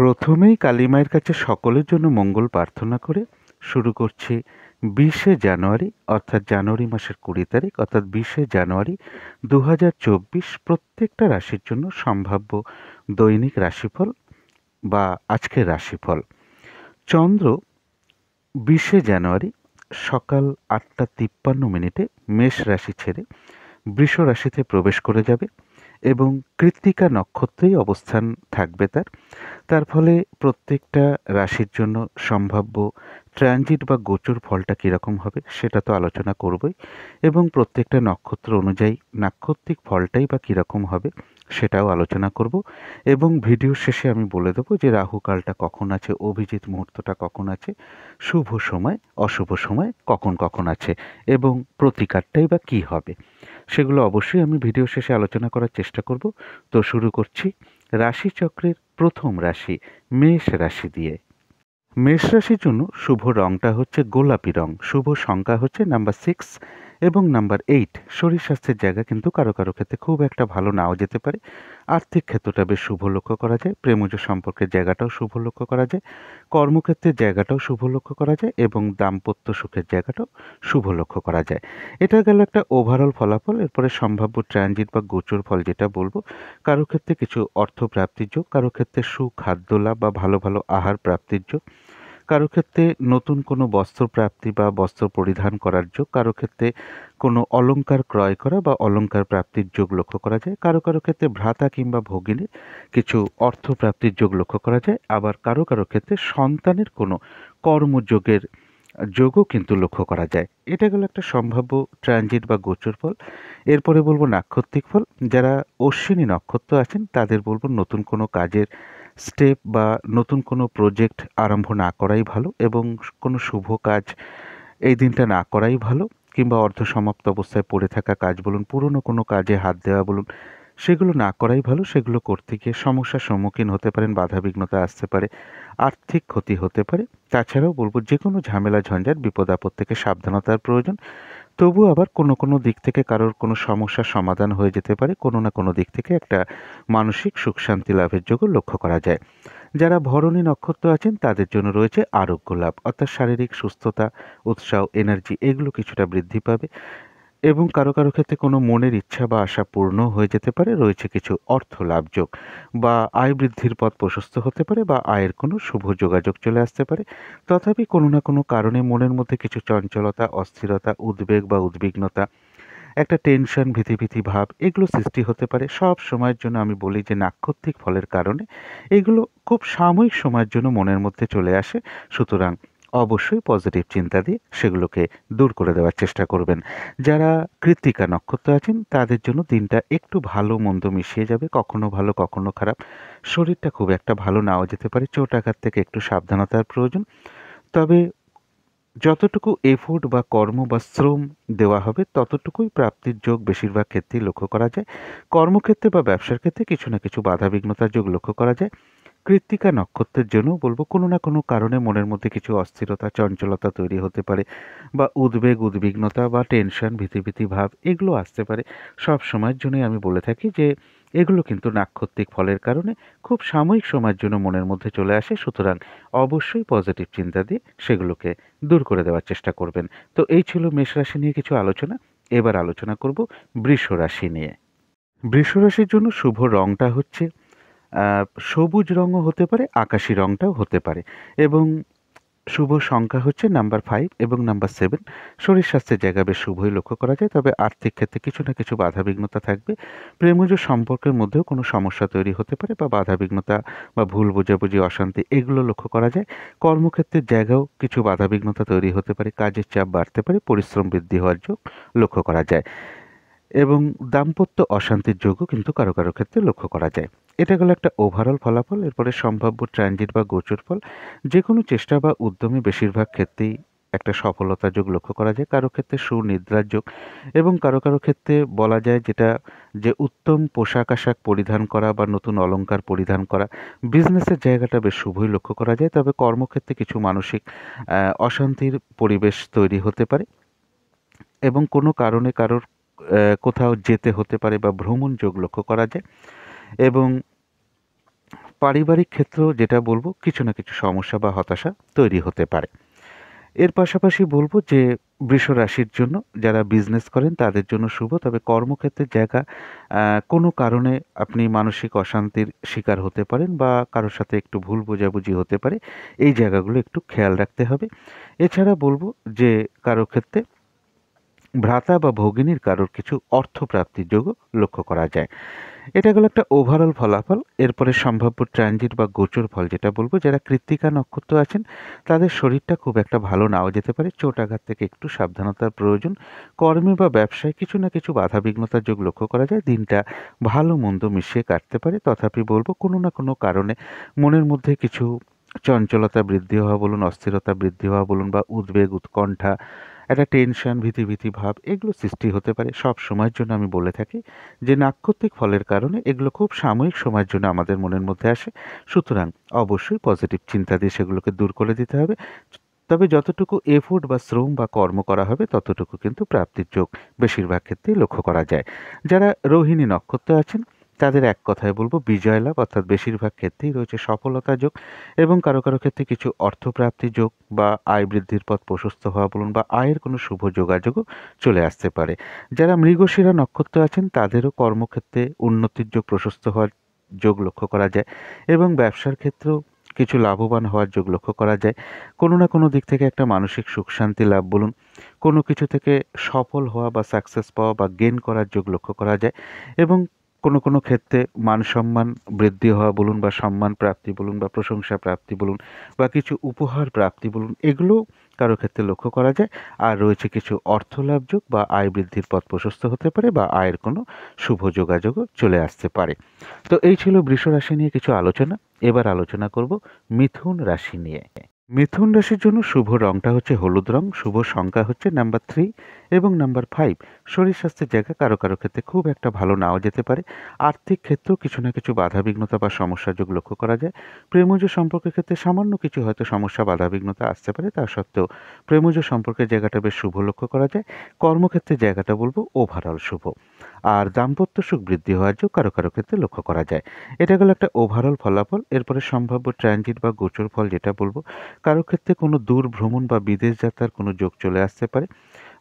প্রথমেই কালী মায়ের কাছে সকলের জন্য মঙ্গল প্রার্থনা করে শুরু করছি 20শে জানুয়ারি অর্থাৎ জানুয়ারি মাসের 20 তারিখ অর্থাৎ 20শে জানুয়ারি 2024 প্রত্যেকটা রাশির জন্য সম্ভাব্য দৈনিক রাশিফল বা আজকের রাশিফল। চন্দ্র 20শে জানুয়ারি সকাল 8:53 মেষ রাশি ছেড়ে বৃষ রাশিতে প্রবেশ করে যাবে এবং কৃত্তিকা নক্ষত্রেই অবস্থান থাকবে তার ফলে প্রত্যেকটা রাশির জন্য সম্ভাব্য ট্রানজিট বা গোচর ফলটা কীরকম হবে সেটা তো আলোচনা করবই, এবং প্রত্যেকটা নক্ষত্র অনুযায়ী নাক্ষত্রিক ফলটাই বা কীরকম হবে সেটাও আলোচনা করব। এবং ভিডিও শেষে আমি বলে দেবো যে রাহুকালটা কখন আছে, অভিজিৎ মুহূর্তটা কখন আছে, শুভ সময় অশুভ সময় কখন কখন আছে এবং প্রতিকারটাই বা কী হবে সেগুলো অবশ্যই আমি ভিডিও শেষে আলোচনা করার চেষ্টা করব। তো শুরু করছি রাশিচক্রের প্রথম রাশি মেষ রাশি দিয়ে। মেষ রাশির জন্য শুভ রংটা হচ্ছে গোলাপি রং, শুভ সংখ্যা হচ্ছে নাম্বার 6 এবং নাম্বার 8। শরীর স্বাস্থ্যের জায়গা কিন্তু কারো কারো ক্ষেত্রে খুব একটা ভালো নাও যেতে পারে। আর্থিক ক্ষেত্রটা বেশ শুভ লক্ষ্য করা যায়, প্রেমজ সম্পর্কের জায়গাটাও শুভ লক্ষ্য করা যায়, কর্মক্ষেত্রের জায়গাটাও শুভ লক্ষ্য করা যায় এবং দাম্পত্য সুখের জায়গাটাও শুভ লক্ষ্য করা যায়। এটা গেল একটা ওভারঅল ফলাফল। এরপরে সম্ভাব্য ট্রানজিট বা গোচর ফল যেটা বলবো, কারো ক্ষেত্রে কিছু অর্থ প্রাপ্তির যোগ, কারো ক্ষেত্রে সুখাদ্য লাভ বা ভালো ভালো আহার প্রাপ্তির যোগ, কারো ক্ষেত্রে নতুন কোনো বস্ত্র প্রাপ্তি বা বস্ত্র পরিধান করার যোগ, কারো ক্ষেত্রে কোনো অলংকার ক্রয় করা বা অলংকার প্রাপ্তির যোগ লক্ষ্য করা যায়, কারো কারো ক্ষেত্রে ভ্রাতা কিংবা ভগিনীর কিছু অর্থ প্রাপ্তির যোগ লক্ষ্য করা যায়, আবার কারো কারো ক্ষেত্রে সন্তানের কোনো কর্মযোগের যোগও কিন্তু লক্ষ্য করা যায়। এটা গেল একটা সম্ভাব্য ট্রানজিট বা গোচর ফল। এরপরে বলবো নাক্ষত্রিক ফল। যারা অশ্বিনী নক্ষত্র আছেন তাদের বলবো নতুন কোনো কাজের স্টেপ বা নতুন কোনো প্রজেক্ট আরম্ভ না করাই ভালো এবং কোনো শুভ কাজ এই দিনটা না করাই ভালো, কিংবা অর্ধসমাপ্ত অবস্থায় পড়ে থাকা কাজ বলুন, পুরনো কোনো কাজে হাত দেওয়া বলুন, সেগুলো না করাই ভালো। সেগুলো করতে গিয়ে সমস্যার সম্মুখীন হতে পারেন, বাধাবিঘ্নতা আসতে পারে, আর্থিক ক্ষতি হতে পারে। তাছাড়াও বলবো যে কোনো ঝামেলা ঝঞ্ঝাট বিপদ আপদ থেকে সাবধানতার প্রয়োজন। তবু আবার কোনো কোনো দিক থেকে কারোর কোনো সমস্যার সমাধান হয়ে যেতে পারে, কোনো না কোনো দিক থেকে একটা মানসিক সুখ শান্তি লাভের যোগও লক্ষ্য করা যায়। যারা ভরণী নক্ষত্র আছেন তাদের জন্য রয়েছে আরোগ্য লাভ, অর্থাৎ শারীরিক সুস্থতা, উৎসাহ, এনার্জি এগুলো কিছুটা বৃদ্ধি পাবে এবং কারো কারো ক্ষেত্রে কোনো মনের ইচ্ছা বা আশা পূর্ণ হয়ে যেতে পারে। রয়েছে কিছু অর্থ লাভযোগ বা আয় বৃদ্ধির পথ প্রশস্ত হতে পারে বা আয়ের কোনো শুভ যোগাযোগ চলে আসতে পারে। তথাপি কোনো না কোনো কারণে মনের মধ্যে কিছু চঞ্চলতা, অস্থিরতা, উদ্বেগ বা উদ্বিগ্নতা, একটা টেনশন, ভীতি ভাব এগুলো সৃষ্টি হতে পারে। সব সময়ের জন্য আমি বলি যে নাক্ষত্রিক ফলের কারণে এগুলো খুব সাময়িক সময়ের জন্য মনের মধ্যে চলে আসে। সুতরাং অবশ্যই পজিটিভ চিন্তা দিয়ে সেগুলোকে দূর করে দেওয়ার চেষ্টা করবেন। যারা কৃত্তিকা নক্ষত্র আছেন তাদের জন্য দিনটা একটু ভালো মন্দ মিশিয়ে যাবে, কখনো ভালো কখনো খারাপ। শরীরটা খুব একটা ভালো নাও যেতে পারে, চোট আঘাত থেকে একটু সাবধানতার প্রয়োজন। তবে যতটুকু এফোর্ট বা কর্ম বা শ্রম দেওয়া হবে ততটুকুই প্রাপ্তির যোগ বেশিরভাগ ক্ষেত্রেই লক্ষ্য করা যায়। কর্মক্ষেত্রে বা ব্যবসার ক্ষেত্রে কিছু না কিছু বাধাবিঘ্নতার যোগ লক্ষ্য করা যায়। কৃত্তিকা নক্ষত্রের জন্য বলবো কোনো না কোনো কারণে মনের মধ্যে কিছু অস্থিরতা, চঞ্চলতা তৈরি হতে পারে বা উদ্বেগ, উদ্বিগ্নতা বা টেনশন, ভীতি ভাব এগুলো আসতে পারে। সব সময়ের জন্যই আমি বলে থাকি যে এগুলো কিন্তু নাক্ষত্রিক ফলের কারণে খুব সাময়িক সময়ের জন্য মনের মধ্যে চলে আসে। সুতরাং অবশ্যই পজিটিভ চিন্তা দিয়ে সেগুলোকে দূর করে দেওয়ার চেষ্টা করবেন। তো এই ছিল মেষ রাশি নিয়ে কিছু আলোচনা। এবার আলোচনা করব বৃষ রাশি নিয়ে। বৃষ রাশির জন্য শুভ রংটা হচ্ছে সবুজ রঙও হতে পারে, আকাশি রংটাও হতে পারে এবং শুভ সংখ্যা হচ্ছে নাম্বার 5 এবং নাম্বার 7। শরীর স্বাস্থ্যের জায়গা বেশ শুভই লক্ষ্য করা যায়, তবে আর্থিক ক্ষেত্রে কিছু না কিছু বাধাবিঘ্নতা থাকবে। প্রেমজ সম্পর্কের মধ্যেও কোনো সমস্যা তৈরি হতে পারে বা বাধাবিঘ্নতা বা ভুল বোঝাবুঝি, অশান্তি এগুলো লক্ষ্য করা যায়। কর্মক্ষেত্রের জায়গাও কিছু বাধাবিঘ্নতা তৈরি হতে পারে, কাজের চাপ বাড়তে পারে, পরিশ্রম বৃদ্ধি হওয়ার যোগ লক্ষ্য করা যায় এবং দাম্পত্য অশান্তির যোগও কিন্তু কারো কারো ক্ষেত্রে লক্ষ্য করা যায়। এটা গেল একটা ওভারঅল ফলাফল। এরপরে সম্ভাব্য ট্রানজিট বা গোচর ফল। যে কোনো চেষ্টা বা উদ্যমে বেশিরভাগ ক্ষেত্রেই একটা সফলতার যোগ লক্ষ্য করা যায়, কারো ক্ষেত্রে সুনিদ্রার যোগ এবং কারো কারো ক্ষেত্রে বলা যায় যেটা যে উত্তম পোশাক আশাক পরিধান করা বা নতুন অলংকার পরিধান করা। বিজনেসের জায়গাটা বেশ শুভই লক্ষ্য করা যায়, তবে কর্মক্ষেত্রে কিছু মানসিক অশান্তির পরিবেশ তৈরি হতে পারে এবং কোনো কারণে কারোর কোথাও যেতে হতে পারে বা ভ্রমণ যোগ লক্ষ্য করা যায় এবং পারিবারিক ক্ষেত্রেও যেটা বলব, কিছু না কিছু সমস্যা বা হতাশা তৈরি হতে পারে। এর পাশাপাশি বলব যে বৃষ রাশির জন্য যারা বিজনেস করেন তাদের জন্য শুভ, তবে কর্মক্ষেত্রের জায়গা কোনো কারণে আপনি মানসিক অশান্তির শিকার হতে পারেন বা কারোর সাথে একটু ভুল বোঝাবুঝি হতে পারে, এই জায়গাগুলো একটু খেয়াল রাখতে হবে। এছাড়া বলব যে কারো ক্ষেত্রে ভ্রাতা বা ভগিনীর কারোর কিছু অর্থপ্রাপ্তির যোগও লক্ষ্য করা যায়। এটা গেল একটা ওভারঅল ফলাফল। এরপরে সম্ভাব্য ট্রানজিট বা গোচর ফল যেটা বলব, যারা কৃত্তিকা নক্ষত্র আছেন তাদের শরীরটা খুব একটা ভালো নাও যেতে পারে, চোট আঘাত থেকে একটু সাবধানতার প্রয়োজন। কর্মে বা ব্যবসায় কিছু না কিছু বাধা বিঘ্নতার যোগ লক্ষ্য করা যায়, দিনটা ভালো মন্দ মিশিয়ে কাটতে পারে। তথাপি বলবো কোনো না কোনো কারণে মনের মধ্যে কিছু চঞ্চলতা বৃদ্ধি হওয়া বলুন, অস্থিরতা বৃদ্ধি হওয়া বলুন, বা উদ্বেগ উৎকণ্ঠা, একটা টেনশন, ভীতি ভাব, এগুলো সৃষ্টি হতে পারে। সব সময়ের জন্য আমি বলে থাকি যে নাক্ষত্রিক ফলের কারণে এগুলো খুব সাময়িক সময়ের জন্য আমাদের মনের মধ্যে আসে। সুতরাং অবশ্যই পজিটিভ চিন্তা দিয়ে সেগুলোকে দূর করে দিতে হবে। তবে যতটুকু এফোর্ট বা শ্রম বা কর্ম করা হবে ততটুকু কিন্তু প্রাপ্তির যোগ বেশিরভাগ ক্ষেত্রেই লক্ষ্য করা যায়। যারা রোহিণী নক্ষত্র আছেন তাদের এক কথায় বলবো বিজয় লাভ, অর্থাৎ বেশিরভাগ ক্ষেত্রেই রয়েছে সফলতা যোগ, এবং কারো ক্ষেত্রে কিছু অর্থপ্রাপ্তি যোগ বা আয় বৃদ্ধির পথ প্রশস্ত হওয়া বলুন, বা আয়ের কোনো শুভ যোগাযোগও চলে আসতে পারে। যারা মৃগশিরা নক্ষত্র আছেন তাদেরও কর্মক্ষেত্রে উন্নতির যোগ প্রশস্ত হওয়ার যোগ লক্ষ্য করা যায়, এবং ব্যবসার ক্ষেত্রেও কিছু লাভবান হওয়ার যোগ লক্ষ্য করা যায়। কোনো না কোনো দিক থেকে একটা মানসিক সুখ শান্তি লাভ বলুন, কোনো কিছু থেকে সফল হওয়া বা সাকসেস পাওয়া বা গেইন করার যোগ লক্ষ্য করা যায়, এবং কোনো ক্ষেত্রে মান সম্মান বৃদ্ধি হওয়া বলুন, বা সম্মান প্রাপ্তি বলুন, বা প্রশংসা প্রাপ্তি বলুন, বা কিছু উপহার প্রাপ্তি বলুন, এগুলো কারো ক্ষেত্রে লক্ষ্য করা যায়। আর রয়েছে কিছু অর্থ লাভ যোগ বা আয় বৃদ্ধির পথ প্রশস্ত হতে পারে, বা আয়ের কোনো শুভ যোগাযোগও চলে আসতে পারে। তো এই ছিল বৃষ রাশি নিয়ে কিছু আলোচনা। এবার আলোচনা করব মিথুন রাশি নিয়ে। মিথুন রাশির জন্য শুভ রংটা হচ্ছে হলুদ রং, শুভ সংখ্যা হচ্ছে নাম্বার 3 এবং নাম্বার 5। শরীর স্বাস্থ্যের জায়গা কারো ক্ষেত্রে খুব একটা ভালো নাও যেতে পারে। আর্থিক ক্ষেত্রেও কিছু না কিছু বাধাবিঘ্নতা বা সমস্যার যোগ লক্ষ্য করা যায়। প্রেমজ সম্পর্কের ক্ষেত্রে সামান্য কিছু হয়তো সমস্যা বাধাবিঘ্নতা আসতে পারে, তা সত্ত্বেও প্রেমজ সম্পর্কের জায়গাটা বেশ শুভ লক্ষ্য করা যায়। কর্মক্ষেত্রের জায়গাটা বলবো ওভারঅল শুভ। আর দাম্পত্য সুখ বৃদ্ধি হওয়ার যোগ কারো ক্ষেত্রে লক্ষ্য করা যায়। এটা গেল একটা ওভারঅল ফলাফল। এরপরে সম্ভাব্য ট্রানজিট বা গোচর ফল যেটা বলবো, কারো ক্ষেত্রে কোনো দূর ভ্রমণ বা বিদেশ যাত্রার কোনো যোগ চলে আসতে পারে।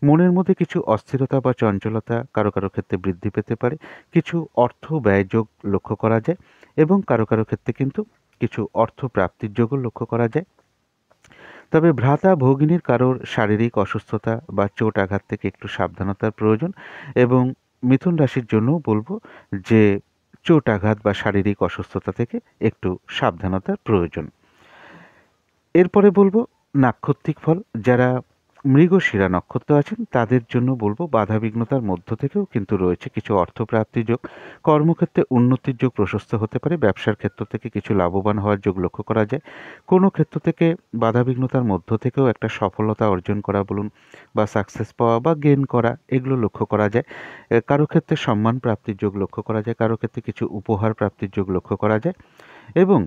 মনের মধ্যে কিছু অস্থিরতা বা চঞ্চলতা কারো ক্ষেত্রে বৃদ্ধি পেতে পারে। কিছু অর্থ ব্যয় যোগ লক্ষ্য করা যায়, এবং কারো ক্ষেত্রে কিন্তু কিছু অর্থ প্রাপ্তির যোগও লক্ষ্য করা যায়। তবে ভ্রাতা ভগিনীর কারোর শারীরিক অসুস্থতা বা চোট আঘাত থেকে একটু সাবধানতার প্রয়োজন, এবং মিথুন রাশির জন্যও বলবো যে চোট আঘাত বা শারীরিক অসুস্থতা থেকে একটু সাবধানতার প্রয়োজন। এরপরে বলবো নাক্ষত্রিক ফল। যারা মৃগশিরা নক্ষত্র আছেন তাদের জন্য বলবো বাধাবিঘ্নতার মধ্য থেকেও কিন্তু রয়েছে কিছু অর্থপ্রাপ্তির যোগ। কর্মক্ষেত্রে উন্নতির যোগ প্রশস্ত হতে পারে। ব্যবসার ক্ষেত্র থেকে কিছু লাভবান হওয়ার যোগ লক্ষ্য করা যায়। কোনো ক্ষেত্র থেকে বাধাবিঘ্নতার মধ্য থেকেও একটা সফলতা অর্জন করা বলুন, বা সাকসেস পাওয়া বা গেইন করা, এগুলো লক্ষ্য করা যায়। কারো ক্ষেত্রে সম্মান প্রাপ্তির যোগ লক্ষ্য করা যায়, কারো ক্ষেত্রে কিছু উপহার প্রাপ্তির যোগ লক্ষ্য করা যায়, এবং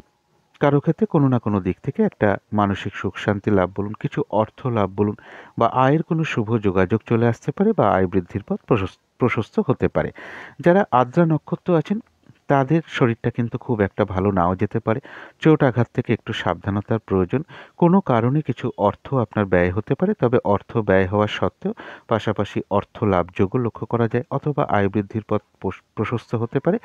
কারো ক্ষেত্রে কোনো না কোনো দিক থেকে একটা মানসিক সুখ শান্তি লাভ বলুন, কিছু অর্থ লাভ বলুন, বা আয়ের কোনো শুভ যোগাযোগ চলে আসতে পারে, বা আয় বৃদ্ধির পথ প্রশস্ত হতে পারে। যারা আদ্রা নক্ষত্র আছেন তাদের শরীরটা কিন্তু খুব একটা ভালো নাও যেতে পারে। চোট আঘাত থেকে একটু সাবধানতার প্রয়োজন। কোনো কারণে কিছু অর্থ আপনার ব্যয় হতে পারে, তবে অর্থ ব্যয় হওয়ার সত্ত্বেও পাশাপাশি অর্থ লাভযোগও লক্ষ্য করা যায়, অথবা আয় বৃদ্ধির পথ প্রশস্ত হতে পারে,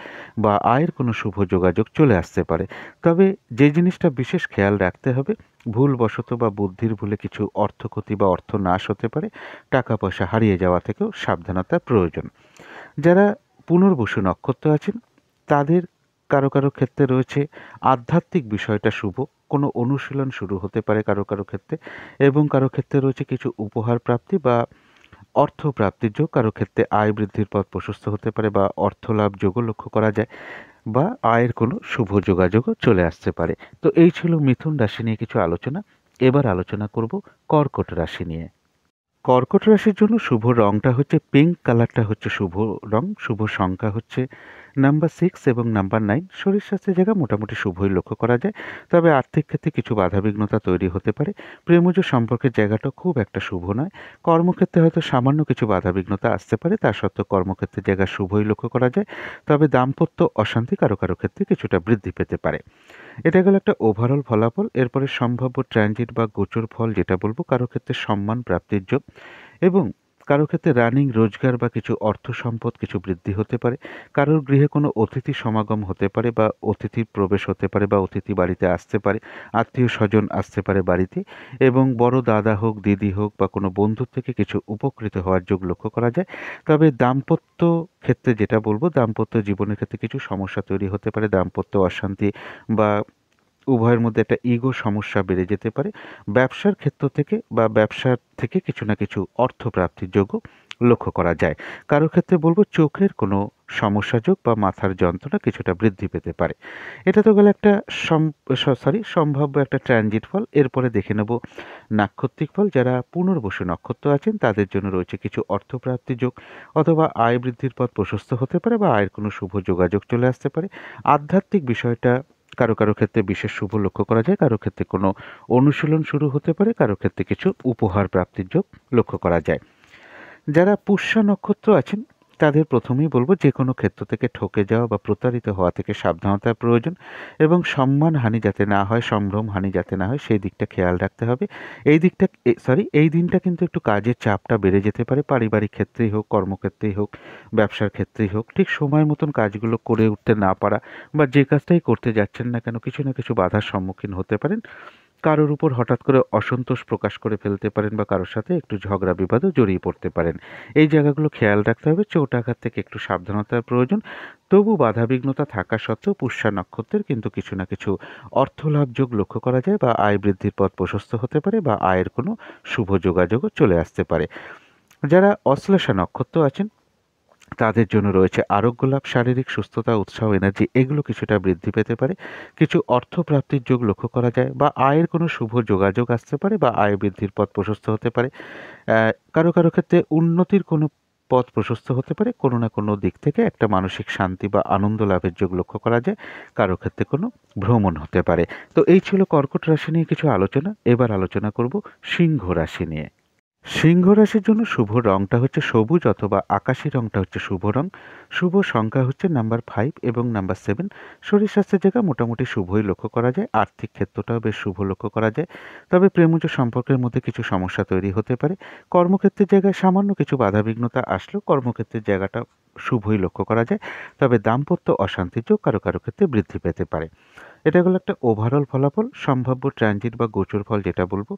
বা আয়ের কোনো শুভ যোগাযোগ চলে আসতে পারে। তবে যে জিনিসটা বিশেষ খেয়াল রাখতে হবে, ভুলবশত বা বুদ্ধির ভুলে কিছু অর্থ ক্ষতি বা অর্থ নাশ হতে পারে। টাকা পয়সা হারিয়ে যাওয়া থেকেও সাবধানতার প্রয়োজন। যারা পুনর্বসু নক্ষত্র আছেন তাদের কারো ক্ষেত্রে রয়েছে আধ্যাত্মিক বিষয়টা শুভ। কোনো অনুশীলন শুরু হতে পারে কারো ক্ষেত্রে, এবং কারো ক্ষেত্রে রয়েছে কিছু উপহার প্রাপ্তি বা অর্থ প্রাপ্তির যোগ। কারো ক্ষেত্রে আয় বৃদ্ধির পথ প্রশস্ত হতে পারে, বা অর্থ লাভ যোগও লক্ষ্য করা যায়, বা আয়ের কোনো শুভ যোগাযোগও চলে আসতে পারে। তো এই ছিল মিথুন রাশি নিয়ে কিছু আলোচনা। এবার আলোচনা করব কর্কট রাশি নিয়ে। কর্কট রাশির জন্য শুভ রংটা হচ্ছে পিঙ্ক কালারটা হচ্ছে শুভ রং। শুভ সংখ্যা হচ্ছে নাম্বার 6 এবং নাম্বার 9। শরীর স্বাস্থ্যের জায়গা মোটামুটি শুভই লক্ষ্য করা যায়, তবে আর্থিক ক্ষেত্রে কিছু বাধাবিঘ্নতা তৈরি হতে পারে। প্রেমজ সম্পর্কের জায়গাটা খুব একটা শুভ নয়। কর্মক্ষেত্রে হয়তো সামান্য কিছু বাধাবিঘ্নতা আসতে পারে, তা সত্ত্বেও কর্মক্ষেত্রের জায়গা শুভই লক্ষ্য করা যায়। তবে দাম্পত্য অশান্তি কারো কারো ক্ষেত্রে কিছুটা বৃদ্ধি পেতে পারে। এটা গেল একটা ওভারঅল ফলাফল। এরপরে সম্ভাব্য ট্রানজিট বা গোচর ফল যেটা বলবো, কারো ক্ষেত্রে সম্মান প্রাপ্তির যোগ এবং কারো ক্ষেত্রে রানিং রোজগার বা কিছু অর্থ সম্পদ কিছু বৃদ্ধি হতে পারে। কারোর গৃহে কোনো অতিথি সমাগম হতে পারে বা অতিথির প্রবেশ হতে পারে বা অতিথি বাড়িতে আসতে পারে, আত্মীয় স্বজন আসতে পারে বাড়িতে, এবং বড় দাদা হোক দিদি হোক বা কোনো বন্ধুর থেকে কিছু উপকৃত হওয়ার যোগ লক্ষ্য করা যায়। তবে দাম্পত্য ক্ষেত্রে যেটা বলবো, দাম্পত্য জীবনের ক্ষেত্রে কিছু সমস্যা তৈরি হতে পারে। দাম্পত্য অশান্তি বা উভয়ের মধ্যে একটা ইগো সমস্যা বেড়ে যেতে পারে। ব্যবসার ক্ষেত্র থেকে বা ব্যবসার থেকে কিছু না কিছু অর্থ প্রাপ্তির যোগও লক্ষ্য করা যায়। কারো ক্ষেত্রে বলবো চোখের কোনো সমস্যা যোগ বা মাথার যন্ত্রণা কিছুটা বৃদ্ধি পেতে পারে। এটা তো গেল একটা সম্ভাব্য একটা ট্রানজিট ফল। এরপরে দেখে নেব নাক্ষত্রিক ফল। যারা পুনর্বসু নক্ষত্র আছেন তাদের জন্য রয়েছে কিছু অর্থপ্রাপ্তি যোগ, অথবা আয় বৃদ্ধির পথ প্রশস্ত হতে পারে বা আয়ের কোনো শুভ যোগাযোগ চলে আসতে পারে। আধ্যাত্মিক বিষয়টা কারো কারো ক্ষেত্রে বিশেষ শুভ লক্ষ্য করা যায়। কারো ক্ষেত্রে কোনো অনুশীলন শুরু হতে পারে, কারো ক্ষেত্রে কিছু উপহার প্রাপ্তির যোগ লক্ষ্য করা যায়। যারা পুষ্যা নক্ষত্র আছেন তাদের প্রথমেই বলবো, যে কোনো ক্ষেত্র থেকে ঠকে যাওয়া বা প্রতারিত হওয়া থেকে সাবধানতার প্রয়োজন এবং সম্মান হানি যাতে না হয়, সম্ভ্রম হানি যাতে না হয়, সেই দিকটা খেয়াল রাখতে হবে। এই দিনটা কিন্তু একটু কাজের চাপটা বেড়ে যেতে পারে। পারিবারিক ক্ষেত্রেই হোক, কর্মক্ষেত্রেই হোক, ব্যবসার ক্ষেত্রেই হোক, ঠিক সময় মতন কাজগুলো করে উঠতে না পারা বা যে কাজটাই করতে যাচ্ছেন না কেন কিছু না কিছু বাধার সম্মুখীন হতে পারেন। কারোর উপর হঠাৎ করে অসন্তোষ প্রকাশ করে ফেলতে পারেন বা কারোর সাথে একটু ঝগড়া বিবাদও জড়িয়ে পড়তে পারেন। এই জায়গাগুলো খেয়াল রাখতে হবে। চোট আঘাত থেকে একটু সাবধানতার প্রয়োজন। তবু বাধাবিঘ্নতা থাকা সত্ত্বেও পুষ্যা নক্ষত্রের কিন্তু কিছু না কিছু অর্থলাভ যোগ লক্ষ্য করা যায় বা আয় বৃদ্ধির পথ প্রশস্ত হতে পারে বা আয়ের কোনো শুভ যোগাযোগও চলে আসতে পারে। যারা অশ্লেষা নক্ষত্র আছেন তাদের জন্য রয়েছে আরোগ্য লাভ, শারীরিক সুস্থতা, উৎসাহ, এনার্জি এগুলো কিছুটা বৃদ্ধি পেতে পারে। কিছু অর্থ প্রাপ্তির যোগ লক্ষ্য করা যায় বা আয়ের কোনো শুভ যোগাযোগ আসতে পারে বা আয় বৃদ্ধির পথ প্রশস্ত হতে পারে। কারো কারো ক্ষেত্রে উন্নতির কোনো পথ প্রশস্ত হতে পারে। কোনো না কোনো দিক থেকে একটা মানসিক শান্তি বা আনন্দ লাভের যোগ লক্ষ্য করা যায়। কারো ক্ষেত্রে কোনো ভ্রমণ হতে পারে। তো এই ছিল কর্কট রাশি নিয়ে কিছু আলোচনা। এবার আলোচনা করব সিংহ রাশি নিয়ে। সিংহ রাশির জন্য শুভ রংটা হচ্ছে সবুজ অথবা আকাশি রংটা হচ্ছে শুভ রং। শুভ সংখ্যা হচ্ছে নাম্বার 5 এবং নাম্বার 7। শরীর স্বাস্থ্যের জায়গা মোটামুটি শুভই লক্ষ্য করা যায়। আর্থিক ক্ষেত্রটাও বেশ শুভ লক্ষ্য করা যায়। তবে প্রেমজ সম্পর্কের মধ্যে কিছু সমস্যা তৈরি হতে পারে। কর্মক্ষেত্রের জায়গায় সামান্য কিছু বাধাবিঘ্নতা আসলেও কর্মক্ষেত্রের জায়গাটা শুভই লক্ষ্য করা যায়। তবে দাম্পত্য অশান্তির যোগ কারো কারো ক্ষেত্রে বৃদ্ধি পেতে পারে। এটা হলো একটা ওভারঅল ফলাফল। সম্ভাব্য ট্রানজিট বা গোচর ফল যেটা বলবো,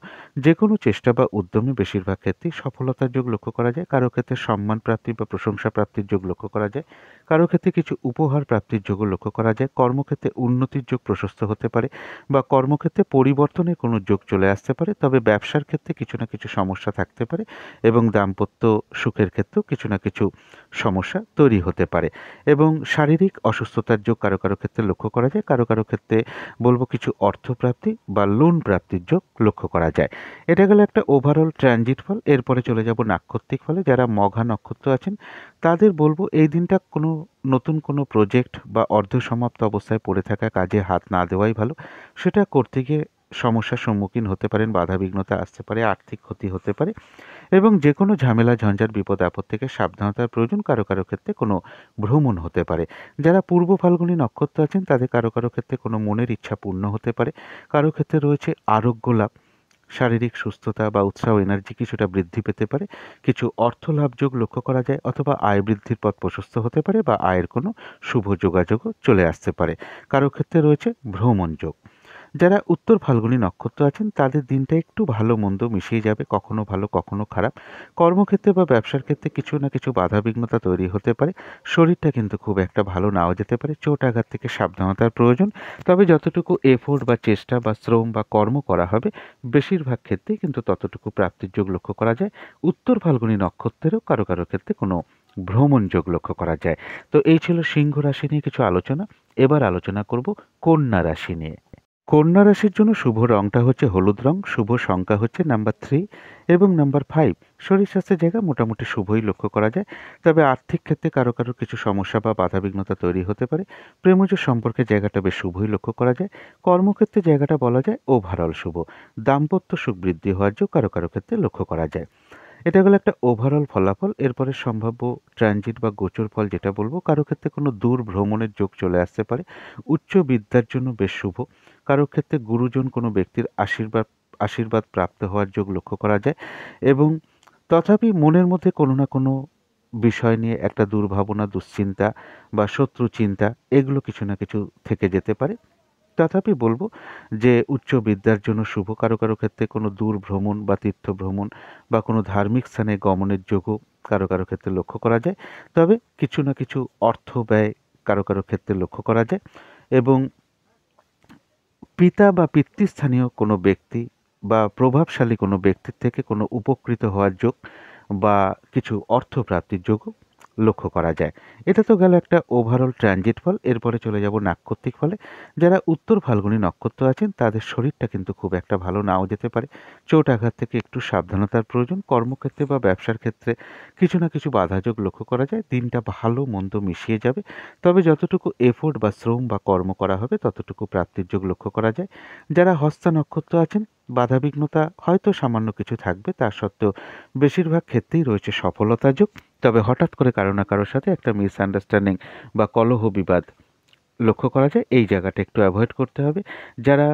যে কোনো চেষ্টা বা উদ্যমে বেশিরভাগ ক্ষেত্রেই সফলতার যোগ লক্ষ্য করা যায়। কারো ক্ষেত্রে সম্মান প্রাপ্তি বা প্রশংসা প্রাপ্তির যোগ লক্ষ্য করা যায়। কারো ক্ষেত্রে কিছু উপহার প্রাপ্তির যোগও লক্ষ্য করা যায়। কর্মক্ষেত্রে উন্নতির যোগ প্রশস্ত হতে পারে বা কর্মক্ষেত্রে পরিবর্তনের কোনো যোগ চলে আসতে পারে। তবে ব্যবসার ক্ষেত্রে কিছু না কিছু সমস্যা থাকতে পারে এবং দাম্পত্য সুখের ক্ষেত্রেও কিছু না কিছু সমস্যা তৈরি হতে পারে এবং শারীরিক অসুস্থতার যোগ কারো কারো ক্ষেত্রে লক্ষ্য করা যায়। কারো কারো ক্ষেত্রে বলবো কিছু অর্থপ্রাপ্তি বা লোন প্রাপ্তির যোগ লক্ষ্য করা যায়। এটা গেল একটা ওভারঅল ট্রানজিট ফল। এরপরে চলে যাব নাক্ষত্রিক ফলে। যারা মঘা নক্ষত্র আছেন তাদের বলবো, এই দিনটা কোনো নতুন কোনো প্রজেক্ট বা অর্ধসমাপ্ত অবস্থায় পড়ে থাকা কাজে হাত না দেওয়াই ভালো। সেটা করতে গিয়ে সমস্যার সম্মুখীন হতে পারেন, বাধাবিঘ্নতা আসতে পারে, আর্থিক ক্ষতি হতে পারে এবং যে কোনো ঝামেলা ঝঞ্ঝাট বিপদ আপদ থেকে সাবধানতার প্রয়োজন। কারো কারো ক্ষেত্রে কোনো ভ্রমণ হতে পারে। যারা পূর্ব ফাল্গুনী নক্ষত্র আছেন তাদের কারো কারো ক্ষেত্রে কোনো মনের ইচ্ছা পূর্ণ হতে পারে। কারো ক্ষেত্রে রয়েছে আরোগ্য লাভ, শারীরিক সুস্থতা বা উৎসাহ, এনার্জি কিছুটা বৃদ্ধি পেতে পারে। কিছু অর্থ লাভ যোগ লক্ষ্য করা যায় অথবা আয় বৃদ্ধির পথ প্রশস্ত হতে পারে বা আয়ের কোনো শুভ যোগাযোগও চলে আসতে পারে। কারো ক্ষেত্রে রয়েছে ভ্রমণ যোগ। যারা উত্তর ফাল্গুনী নক্ষত্র আছেন তাদের দিনটা একটু ভালো মন্দ মিশিয়ে যাবে, কখনো ভালো কখনো খারাপ। কর্মক্ষেত্রে বা ব্যবসার ক্ষেত্রে কিছু না কিছু বাধাবিঘ্নতা তৈরি হতে পারে। শরীরটা কিন্তু খুব একটা ভালো নাও যেতে পারে। চোট আঘাত থেকে সাবধানতার প্রয়োজন। তবে যতটুকু এফোর্ট বা চেষ্টা বা শ্রম বা কর্ম করা হবে বেশিরভাগ ক্ষেত্রেই কিন্তু ততটুকু প্রাপ্তির যোগ লক্ষ্য করা যায়। উত্তর ফাল্গুনী নক্ষত্রেরও কারো কারো ক্ষেত্রে কোনো ভ্রমণ যোগ লক্ষ্য করা যায়। তো এই ছিল সিংহ রাশি নিয়ে কিছু আলোচনা। এবার আলোচনা করব কন্যা রাশি নিয়ে। কন্যা রাশির জন্য শুভ রংটা হচ্ছে হলুদ রং, শুভ সংখ্যা হচ্ছে নাম্বার 3 এবং নাম্বার 5। শরীর স্বাস্থ্যের জায়গা মোটামুটি শুভই লক্ষ্য করা যায়, তবে আর্থিক ক্ষেত্রে কারো কারো কিছু সমস্যা বা বাধাবিঘ্নতা তৈরি হতে পারে। প্রেমজ সম্পর্কে জায়গাটা বেশ শুভই লক্ষ্য করা যায়। কর্মক্ষেত্রে জায়গাটা বলা যায় ওভারঅল শুভ। দাম্পত্য সুখ বৃদ্ধি হওয়ার যোগ কারো কারো ক্ষেত্রে লক্ষ্য করা যায়। এটা হলো একটা ওভারঅল ফলাফল। এরপরে সম্ভাব্য ট্রানজিট বা গোচর ফল যেটা বলবো, কারো ক্ষেত্রে কোনো দূর ভ্রমণের যোগ চলে আসতে পারে। উচ্চ বিদ্যার জন্য বেশ শুভ। কারো ক্ষেত্রে গুরুজন কোনো ব্যক্তির আশীর্বাদ প্রাপ্ত হওয়ার যোগ লক্ষ্য করা যায় এবং তথাপি মনের মধ্যে কোনো না কোনো বিষয় নিয়ে একটা দুর্ভাবনা, দুশ্চিন্তা বা শত্রু চিন্তা এগুলো কিছু না কিছু থেকে যেতে পারে। তথাপি বলব যে উচ্চ বিদ্যার জন্য শুভ। কারো কারো ক্ষেত্রে কোনো দূর ভ্রমণ বা তীর্থ ভ্রমণ বা কোনো ধার্মিক স্থানে গমনের যোগও কারো কারো ক্ষেত্রে লক্ষ্য করা যায়। তবে কিছু না কিছু অর্থ ব্যয় কারো কারো ক্ষেত্রে লক্ষ্য করা যায় এবং পিতা বা পিতৃস্থানীয় কোনো ব্যক্তি বা প্রভাবশালী কোনো ব্যক্তির থেকে কোনো উপকৃত হওয়ার যোগ বা কিছু অর্থ প্রাপ্তির যোগও লক্ষ্য করা যায়। এটা তো গেল একটা ওভারঅল ট্রানজিট ফল। এরপরে চলে যাব নাক্ষত্রিক ফলে। যারা উত্তর ফাল্গুনী নক্ষত্র আছেন তাদের শরীরটা কিন্তু খুব একটা ভালো নাও যেতে পারে। চোট আঘাত থেকে একটু সাবধানতার প্রয়োজন। কর্মক্ষেত্রে বা ব্যবসার ক্ষেত্রে কিছু না কিছু বাধাযোগ লক্ষ্য করা যায়। দিনটা ভালো মন্দ মিশিয়ে যাবে, তবে যতটুকু এফোর্ট বা শ্রম বা কর্ম করা হবে ততটুকু প্রাপ্তির যোগ লক্ষ্য করা যায়। যারা হস্তা নক্ষত্র আছেন, বাধাবিঘ্নতা হয়তো সামান্য কিছু থাকবে, তা সত্ত্বেও বেশিরভাগ ক্ষেত্রেই রয়েছে সফলতার যোগ। তবে হঠাৎ করে কারো না কারোর সাথে একটা মিসআন্ডারস্ট্যান্ডিং বা কলহ বিবাদ লক্ষ্য করা যায়, এই জায়গাটা একটু অ্যাভয়েড করতে হবে। যারা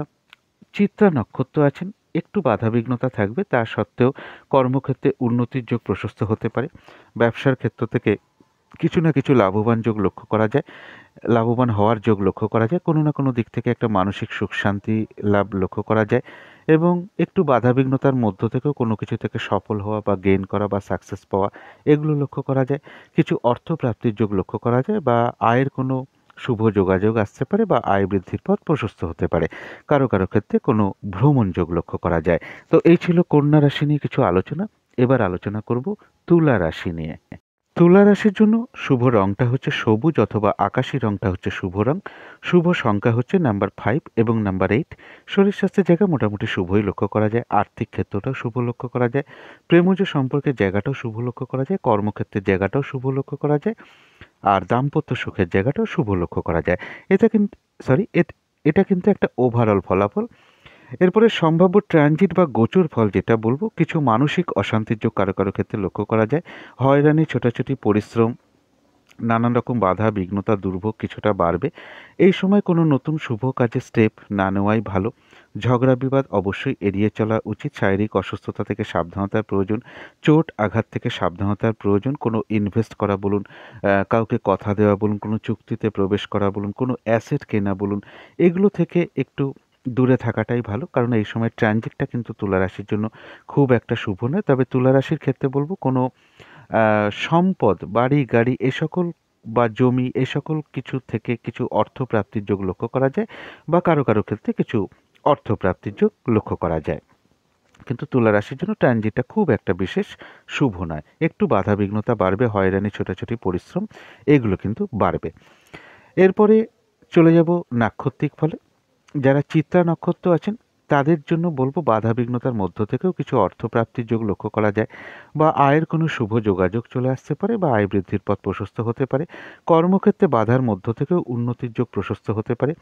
চিত্রা নক্ষত্র আছেন, একটু বাধাবিঘ্নতা থাকবে, তা সত্ত্বেও কর্মক্ষেত্রে উন্নতির যোগ প্রশস্ত হতে পারে। ব্যবসার ক্ষেত্র থেকে কিছু না কিছু লাভবান যোগ লক্ষ্য করা যায়, লাভবান হওয়ার যোগ লক্ষ্য করা যায়। কোনো না কোনো দিক থেকে একটা মানসিক সুখ শান্তি লাভ লক্ষ্য করা যায় এবং একটু বাধাবিঘ্নতার মধ্য থেকেও কোনো কিছু থেকে সফল হওয়া বা গেইন করা বা সাকসেস পাওয়া এগুলো লক্ষ্য করা যায়। কিছু অর্থ প্রাপ্তির যোগ লক্ষ্য করা যায় বা আয়ের কোনো শুভ যোগাযোগ আসতে পারে বা আয় বৃদ্ধির পথ প্রশস্ত হতে পারে। কারো কারো ক্ষেত্রে কোনো ভ্রমণ যোগ লক্ষ্য করা যায়। তো এই ছিল কন্যা রাশি নিয়ে কিছু আলোচনা। এবার আলোচনা করব তুলা রাশি নিয়ে। তুলা রাশির জন্য শুভ রংটা হচ্ছে সবুজ অথবা আকাশী রংটা হচ্ছে শুভ রং। শুভ সংখ্যা হচ্ছে নাম্বার 5 এবং নাম্বার 8। শরীর স্বাস্থ্যের জায়গা মোটামুটি শুভই লক্ষ্য করা যায়। আর্থিক ক্ষেত্রটাও শুভ লক্ষ্য করা যায়। প্রেমজ সম্পর্কের জায়গাটাও শুভ লক্ষ্য করা যায়। কর্মক্ষেত্রের জায়গাটাও শুভ লক্ষ্য করা যায়। আর দাম্পত্য সুখের জায়গাটাও শুভ লক্ষ্য করা যায়। এটা কিন্তু সরি এটা কিন্তু একটা ওভারঅল ফলাফল। এরপরে সম্ভাব্য ট্রানজিট বা গোচর ফল যেটা বলবো, কিছু মানসিক অশান্তির যোগ কারো কারো ক্ষেত্রে লক্ষ্য করা যায়। হয়রানি, ছোটাছুটি, পরিশ্রম, নানান রকম বাধা বিঘ্নতা, দুর্ভোগ কিছুটা বাড়বে। এই সময় কোনো নতুন শুভ কাজে স্টেপ না নেওয়াই ভালো। ঝগড়া বিবাদ অবশ্যই এড়িয়ে চলা উচিত। শারীরিক অসুস্থতা থেকে সাবধানতার প্রয়োজন। চোট আঘাত থেকে সাবধানতার প্রয়োজন। কোনো ইনভেস্ট করা বলুন, কাউকে কথা দেওয়া বলুন, কোনো চুক্তিতে প্রবেশ করা বলুন, কোনো অ্যাসেট কেনা বলুন, এগুলো থেকে একটু দূরে থাকাটাই ভালো, কারণ এই সময় ট্রানজিটটা কিন্তু তুলা রাশির জন্য খুব একটা শুভ নয়। তবে তুলা রাশির ক্ষেত্রে বলবো কোনো সম্পদ, বাড়ি, গাড়ি এ সকল বা জমি এ সকল কিছু থেকে কিছু অর্থ প্রাপ্তির যোগ লক্ষ্য করা যায় বা কারো কারো ক্ষেত্রে কিছু অর্থ প্রাপ্তির যোগ লক্ষ্য করা যায়। কিন্তু তুলা রাশির জন্য ট্রানজিটটা খুব একটা বিশেষ শুভ নয়। একটু বাধা বিঘ্নতা বাড়বে, হয়রানি, ছোটাছুটি, পরিশ্রম এগুলো কিন্তু বাড়বে। এরপরে চলে যাব নাক্ষত্রিক ফলে। যারা চিত্রা নক্ষত্র আছেন তাদের জন্য বলবো বাধাবিঘ্নতার মধ্য থেকেও কিছু অর্থপ্রাপ্তির যোগ লক্ষ্য করা যায় বা আয়ের কোনো শুভ যোগাযোগ চলে আসতে পারে বা আয় বৃদ্ধির পথ প্রশস্ত হতে পারে। কর্মক্ষেত্রে বাধার মধ্য থেকেও উন্নতির যোগ প্রশস্ত হতে পারে।